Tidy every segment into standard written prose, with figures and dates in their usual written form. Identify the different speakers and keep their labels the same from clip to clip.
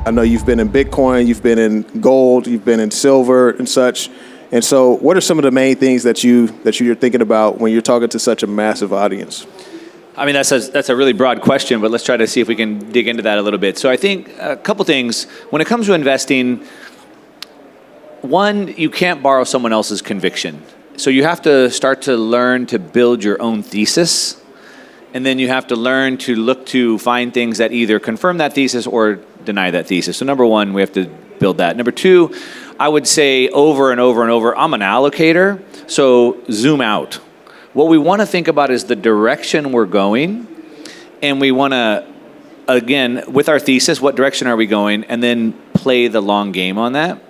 Speaker 1: I know you've been in Bitcoin, you've been in gold, you've been in silver and such. And so what are some of the main things that you're thinking about when you're talking to such a massive audience?
Speaker 2: I mean, that's a really broad question, but let's try to see if we can dig into that a little bit. So I think a couple things. When it comes to investing, one, you can't borrow someone else's conviction. So you have to start to learn to build your own thesis, and then you have to learn to look to find things that either confirm that thesis or deny that thesis. So number one, we have to build that. Number two, I would say over and over and over, I'm an allocator, so zoom out. What we want to think about is the direction we're going, and we want to, again, with our thesis, what direction are we going, and then play the long game on that.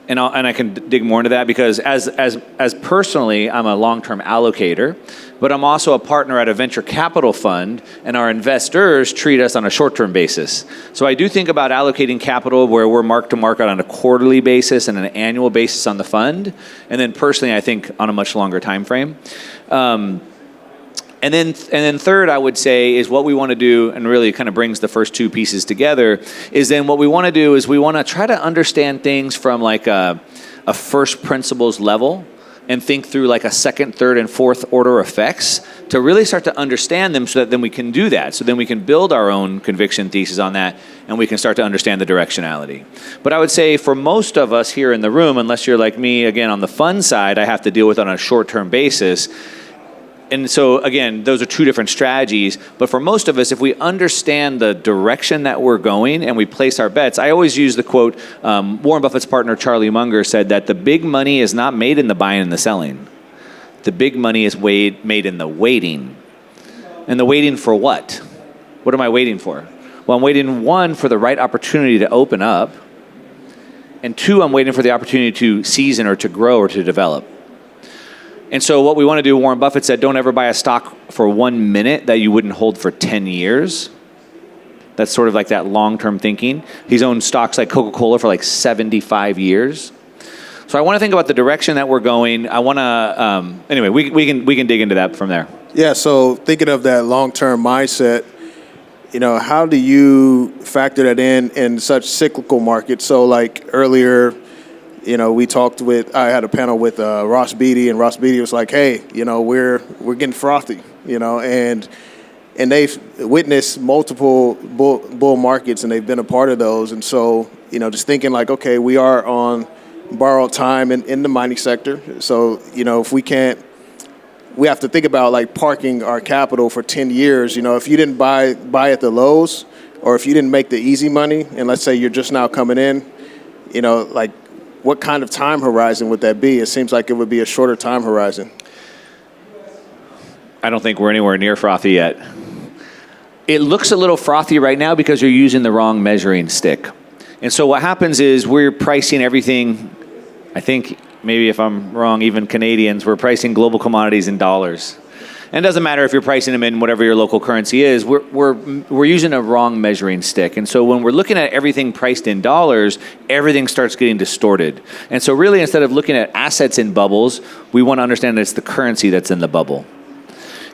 Speaker 2: And I can dig more into that because as personally, I'm a long-term allocator, but I'm also a partner at a venture capital fund, and our investors treat us on a short-term basis. So I do think about allocating capital where we're mark to market on a quarterly basis and an annual basis on the fund, and then personally, I think on a much longer time frame. And then third, I would say, is what we want to do, and really kind of brings the first two pieces together, is then what we want to do is we want to try to understand things from like a first principles level and think through like a second, third, and fourth order effects to really start to understand them so that then we can do that. So then we can build our own conviction thesis on that, and we can start to understand the directionality. But I would say for most of us here in the room, unless you're like me, again, on the fund side, I have to deal with it on a short-term basis. And so, again, those are two different strategies. But for most of us, if we understand the direction that we're going and we place our bets, I always use the quote, Warren Buffett's partner, Charlie Munger, said that the big money is not made in the buying and the selling. The big money is made in the waiting. And the waiting for what? What am I waiting for? Well, I'm waiting, one, for the right opportunity to open up. And two, I'm waiting for the opportunity to season or to grow or to develop. And so what we want to do, Warren Buffett said, don't ever buy a stock for 1 minute that you wouldn't hold for 10 years. That's sort of like that long-term thinking. He's owned stocks like Coca-Cola for like 75 years. So I want to think about the direction that we're going. I want to, anyway, we can dig into that from there.
Speaker 1: Yeah, so thinking of that long-term mindset, how do you factor that in such cyclical markets? So like earlier, I had a panel with Ross Beatty, and Ross Beatty was like, hey, we're getting frothy, and they've witnessed multiple bull markets, and they've been a part of those. And so, just thinking like, okay, we are on borrowed time in the mining sector. So, if we have to think about like parking our capital for 10 years. If you didn't buy at the lows, or if you didn't make the easy money, and let's say you're just now coming in, like, what kind of time horizon would that be? It seems like it would be a shorter time horizon.
Speaker 2: I don't think we're anywhere near frothy yet. It looks a little frothy right now because you're using the wrong measuring stick. And so what happens is we're pricing everything, I think maybe if I'm wrong, even Canadians, we're pricing global commodities in dollars. And it doesn't matter if you're pricing them in whatever your local currency is, we're using a wrong measuring stick. And so when we're looking at everything priced in dollars, everything starts getting distorted. And so really, instead of looking at assets in bubbles, we want to understand that it's the currency that's in the bubble.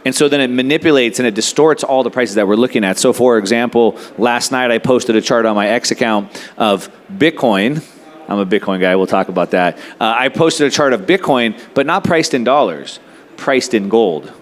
Speaker 2: And so then it manipulates and it distorts all the prices that we're looking at. So for example, last night I posted a chart on my X account of Bitcoin. I'm a Bitcoin guy, we'll talk about that. I posted a chart of Bitcoin, but not priced in dollars, priced in gold.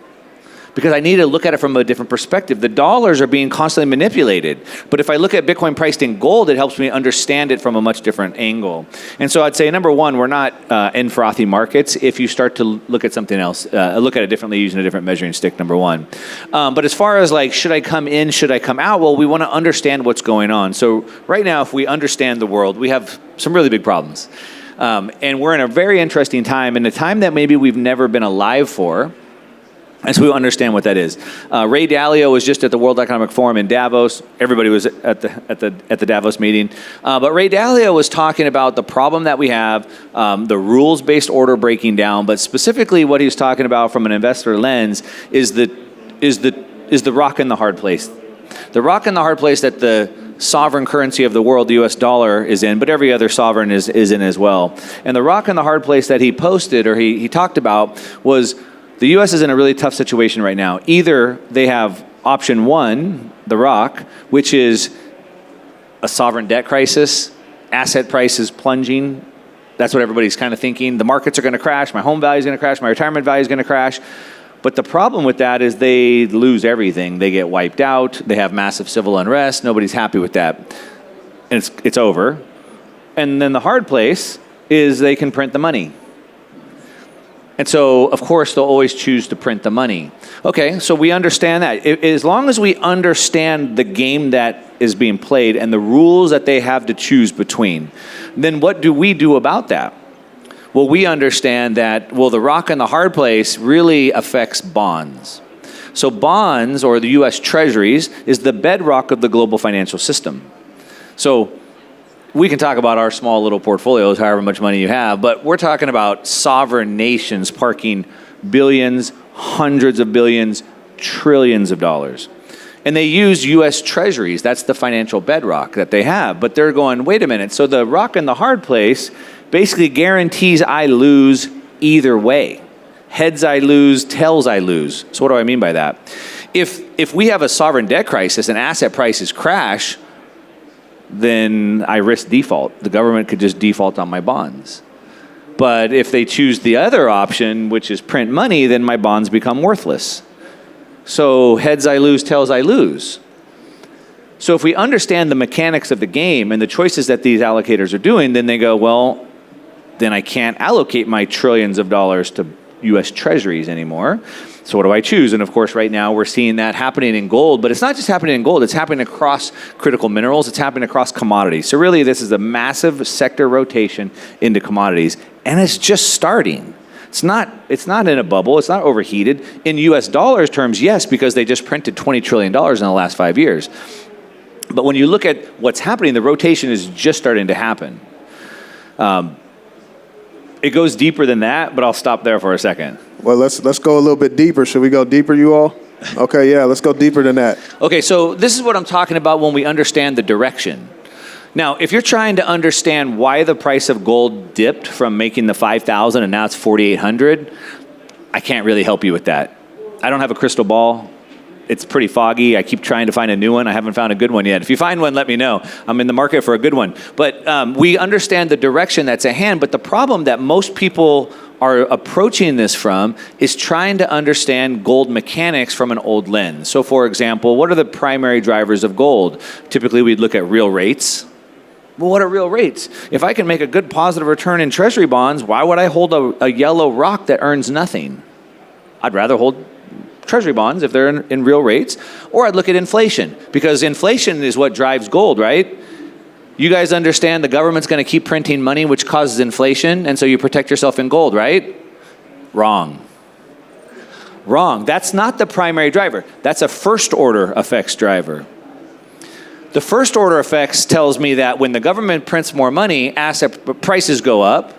Speaker 2: Because I need to look at it from a different perspective. The dollars are being constantly manipulated. But if I look at Bitcoin priced in gold, it helps me understand it from a much different angle. And so I'd say, number one, we're not in frothy markets if you start to look at something else, look at it differently using a different measuring stick, number one. But as far as like, should I come in, should I come out? Well, we want to understand what's going on. So right now, if we understand the world, we have some really big problems. And we're in a very interesting time, and a time that maybe we've never been alive for. And so we understand what that is. Ray Dalio was just at the World Economic Forum in Davos. Everybody was at the Davos meeting. But Ray Dalio was talking about the problem that we have, the rules-based order breaking down. But specifically, what he was talking about from an investor lens is the rock and the hard place. The rock and the hard place that the sovereign currency of the world, the U.S. dollar, is in, but every other sovereign is in as well. And the rock and the hard place that he posted, or he talked about, was the U.S. is in a really tough situation right now. Either they have option one, the rock, which is a sovereign debt crisis, asset prices plunging. That's what everybody's kind of thinking. The markets are going to crash. My home value is going to crash. My retirement value is going to crash. But the problem with that is they lose everything. They get wiped out. They have massive civil unrest. Nobody's happy with that. And it's over. And then the hard place is they can print the money. And so, of course, they'll always choose to print the money. Okay, so we understand that. As long as we understand the game that is being played and the rules that they have to choose between, then what do we do about that? Well, we understand that, well, the rock and the hard place really affects bonds. So bonds, or the U.S. Treasuries, is the bedrock of the global financial system. So we can talk about our small little portfolios, however much money you have, but we're talking about sovereign nations parking billions, hundreds of billions, trillions of dollars. And they use U.S. Treasuries. That's the financial bedrock that they have. But they're going, wait a minute. So the rock and the hard place basically guarantees I lose either way. Heads I lose, tails I lose. So what do I mean by that? If we have a sovereign debt crisis and asset prices crash, then I risk default. The government could just default on my bonds. But if they choose the other option, which is print money, then my bonds become worthless. So heads I lose, tails I lose. So if we understand the mechanics of the game and the choices that these allocators are doing, then they go, well, then I can't allocate my trillions of dollars to U.S. Treasuries anymore. So what do I choose? And of course, right now we're seeing that happening in gold, but it's not just happening in gold, it's happening across critical minerals, it's happening across commodities. So really this is a massive sector rotation into commodities, and it's just starting. It's not in a bubble, it's not overheated. In US dollars terms, yes, because they just printed $20 trillion in the last 5 years. But when you look at what's happening, the rotation is just starting to happen. It goes deeper than that, but I'll stop there for a second.
Speaker 1: Well, let's go a little bit deeper. Should we go deeper, you all? Okay, yeah, let's go deeper than that.
Speaker 2: Okay, so this is what I'm talking about when we understand the direction. Now, if you're trying to understand why the price of gold dipped from making the 5,000 and now it's 4,800, I can't really help you with that. I don't have a crystal ball. It's pretty foggy. I keep trying to find a new one. I haven't found a good one yet. If you find one, let me know. I'm in the market for a good one. But we understand the direction that's at hand. But the problem that most people are approaching this from is trying to understand gold mechanics from an old lens. So for example, what are the primary drivers of gold? Typically, we'd look at real rates. Well, what are real rates? If I can make a good positive return in treasury bonds, why would I hold a yellow rock that earns nothing? I'd rather hold treasury bonds if they're in real rates, or I'd look at inflation, because inflation is what drives gold, right? You guys understand the government's going to keep printing money, which causes inflation, and so you protect yourself in gold, right? Wrong. Wrong. That's not the primary driver. That's a first order effects driver. The first order effects tells me that when the government prints more money, asset prices go up.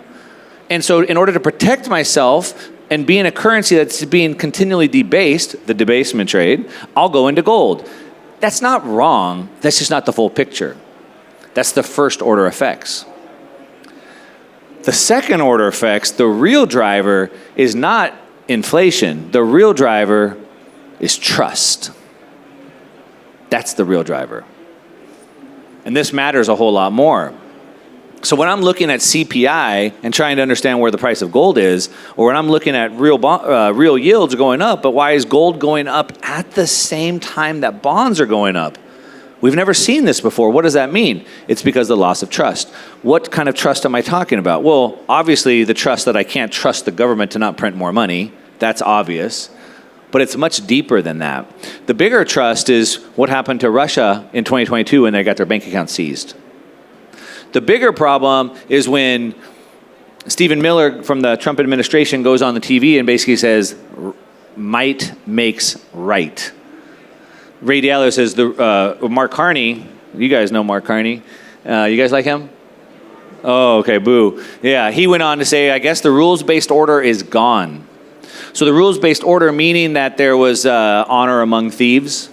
Speaker 2: And so in order to protect myself and be in a currency that's being continually debased, the debasement trade, I'll go into gold. That's not wrong. That's just not the full picture. That's the first order effects. The second order effects, the real driver is not inflation. The real driver is trust. That's the real driver. And this matters a whole lot more. So when I'm looking at CPI and trying to understand where the price of gold is, or when I'm looking at real yields going up, but why is gold going up at the same time that bonds are going up? We've never seen this before. What does that mean? It's because of the loss of trust. What kind of trust am I talking about? Well, obviously the trust that I can't trust the government to not print more money. That's obvious. But it's much deeper than that. The bigger trust is what happened to Russia in 2022 when they got their bank accounts seized. The bigger problem is when Stephen Miller from the Trump administration goes on the TV and basically says, might makes right. Ray Dalio says, Mark Carney, you guys know Mark Carney. You guys like him? Oh, okay, boo. Yeah, he went on to say, I guess the rules-based order is gone. So the rules-based order meaning that there was honor among thieves.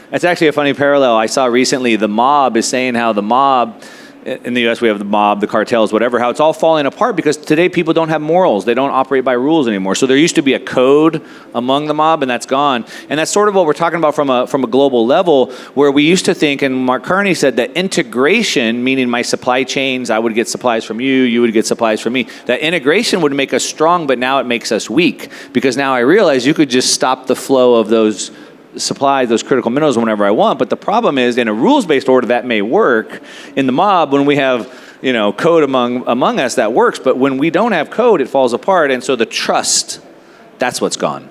Speaker 2: That's actually a funny parallel. I saw recently the mob is saying how the mob in the U.S. we have the mob, the cartels, whatever, how it's all falling apart because today people don't have morals. They don't operate by rules anymore. So there used to be a code among the mob, and that's gone. And that's sort of what we're talking about from a global level, where we used to think, and Mark Carney said that integration, meaning my supply chains, I would get supplies from you, you would get supplies from me, that integration would make us strong, but now it makes us weak. Because now I realize you could just stop the flow of those supplies, those critical minerals whenever I want. But the problem is, in a rules-based order, that may work. In the mob, when we have, code among us, that works. But when we don't have code, it falls apart. And so the trust, that's what's gone.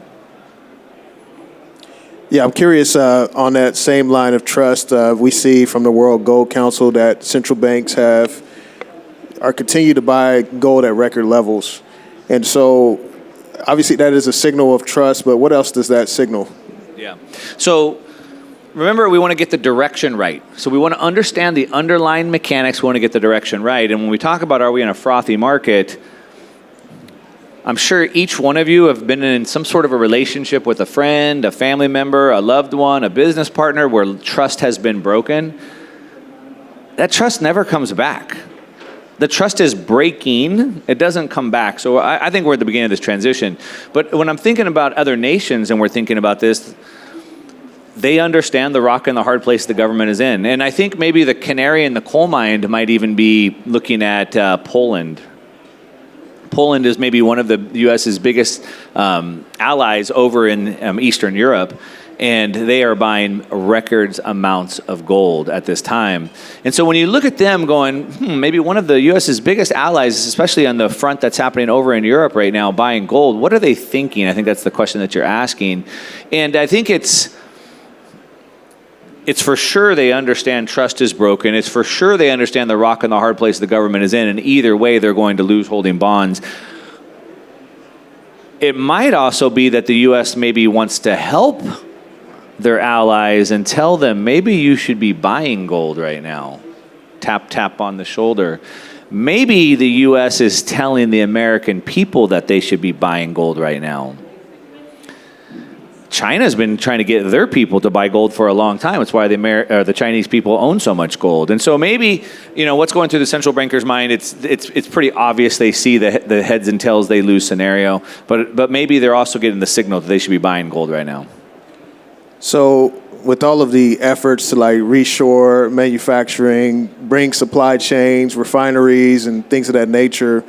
Speaker 1: Yeah, I'm curious on that same line of trust. We see from the World Gold Council that central banks are continue to buy gold at record levels. And so obviously that is a signal of trust, but what else does that signal?
Speaker 2: Yeah. So remember, we want to get the direction right. So we want to understand the underlying mechanics. We want to get the direction right. And when we talk about are we in a frothy market, I'm sure each one of you have been in some sort of a relationship with a friend, a family member, a loved one, a business partner where trust has been broken. That trust never comes back. The trust is breaking. It doesn't come back. So I think we're at the beginning of this transition. But when I'm thinking about other nations and we're thinking about this, they understand the rock and the hard place the government is in. And I think maybe the canary in the coal mine might even be looking at Poland. Poland is maybe one of the U.S.'s biggest allies over in Eastern Europe. And they are buying records amounts of gold at this time. And so when you look at them going, maybe one of the U.S.'s biggest allies, especially on the front that's happening over in Europe right now, buying gold, what are they thinking? I think that's the question that you're asking. And I think it's for sure they understand trust is broken. It's for sure they understand the rock and the hard place the government is in. And either way, they're going to lose holding bonds. It might also be that the U.S. maybe wants to help their allies and tell them maybe you should be buying gold right now. Tap, tap on the shoulder. Maybe the U.S. is telling the American people that they should be buying gold right now. China's been trying to get their people to buy gold for a long time. It's why the Chinese people own so much gold. And so maybe, what's going through the central banker's mind, it's pretty obvious they see the heads and tails they lose scenario, but maybe they're also getting the signal that they should be buying gold right now.
Speaker 1: So with all of the efforts to reshore manufacturing, bring supply chains, refineries, and things of that nature,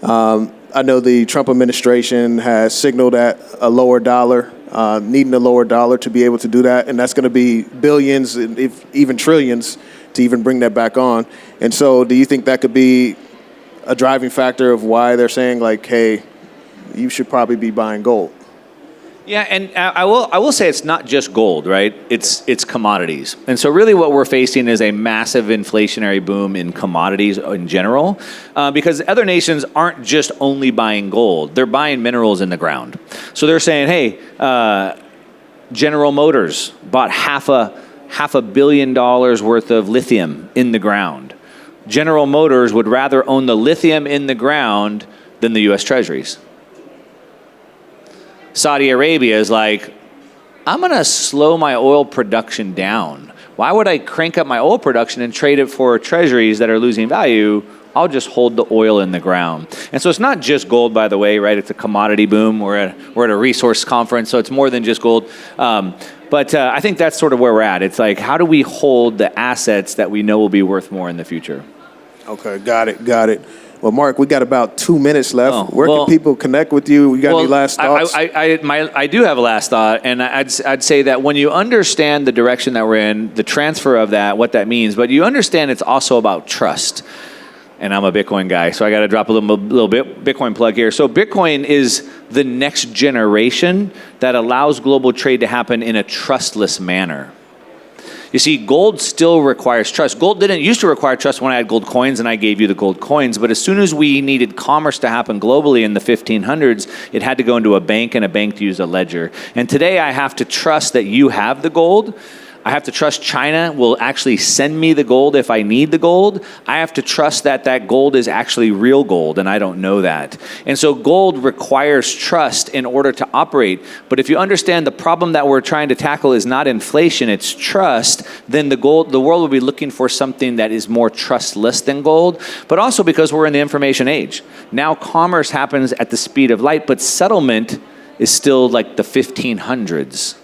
Speaker 1: I know the Trump administration has signaled at a lower dollar, needing a lower dollar to be able to do that. And that's going to be billions, and even trillions, to even bring that back on. And so do you think that could be a driving factor of why they're saying, hey, you should probably be buying gold?
Speaker 2: Yeah, and I will say it's not just gold, right? It's commodities. And so really what we're facing is a massive inflationary boom in commodities in general, because other nations aren't just only buying gold. They're buying minerals in the ground. So they're saying, hey, General Motors bought half a billion dollars worth of lithium in the ground. General Motors would rather own the lithium in the ground than the U.S. Treasuries. Saudi Arabia is like, I'm going to slow my oil production down. Why would I crank up my oil production and trade it for treasuries that are losing value? I'll just hold the oil in the ground. And so it's not just gold, by the way, right? It's a commodity boom. We're at a resource conference, so it's more than just gold. But I think that's sort of where we're at. It's like, how do we hold the assets that we know will be worth more in the future?
Speaker 1: Okay, got it. Well, Mark, we got about 2 minutes left. Where can people connect with you? You got any last thoughts?
Speaker 2: I do have a last thought, and I'd say that when you understand the direction that we're in, the transfer of that, what that means, but you understand it's also about trust. And I'm a Bitcoin guy, so I got to drop a little bit Bitcoin plug here. So Bitcoin is the next generation that allows global trade to happen in a trustless manner. You see, gold still requires trust. Gold didn't used to require trust when I had gold coins and I gave you the gold coins. But as soon as we needed commerce to happen globally in the 1500s, it had to go into a bank and a bank to use a ledger. And today I have to trust that you have the gold. I have to trust China will actually send me the gold if I need the gold. I have to trust that that gold is actually real gold, and I don't know that. And so gold requires trust in order to operate. But if you understand the problem that we're trying to tackle is not inflation, it's trust, then the world will be looking for something that is more trustless than gold. But also because we're in the information age. Now commerce happens at the speed of light, but settlement is still like the 1500s.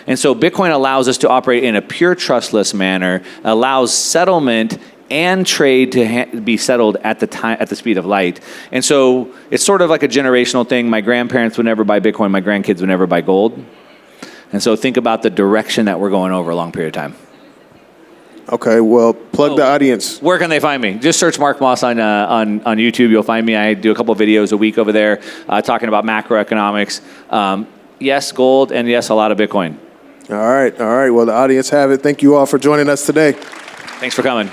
Speaker 2: And so Bitcoin allows us to operate in a pure trustless manner, allows settlement and trade to be settled at the speed of light. And so it's sort of like a generational thing. My grandparents would never buy Bitcoin. My grandkids would never buy gold. And so think about the direction that we're going over a long period of time.
Speaker 1: Okay, well, plug the audience.
Speaker 2: Where can they find me? Just search Mark Moss on YouTube. You'll find me. I do a couple of videos a week over there talking about macroeconomics. Yes, gold, and yes, a lot of Bitcoin.
Speaker 1: All right. Well, the audience have it. Thank you all for joining us today.
Speaker 2: Thanks for coming.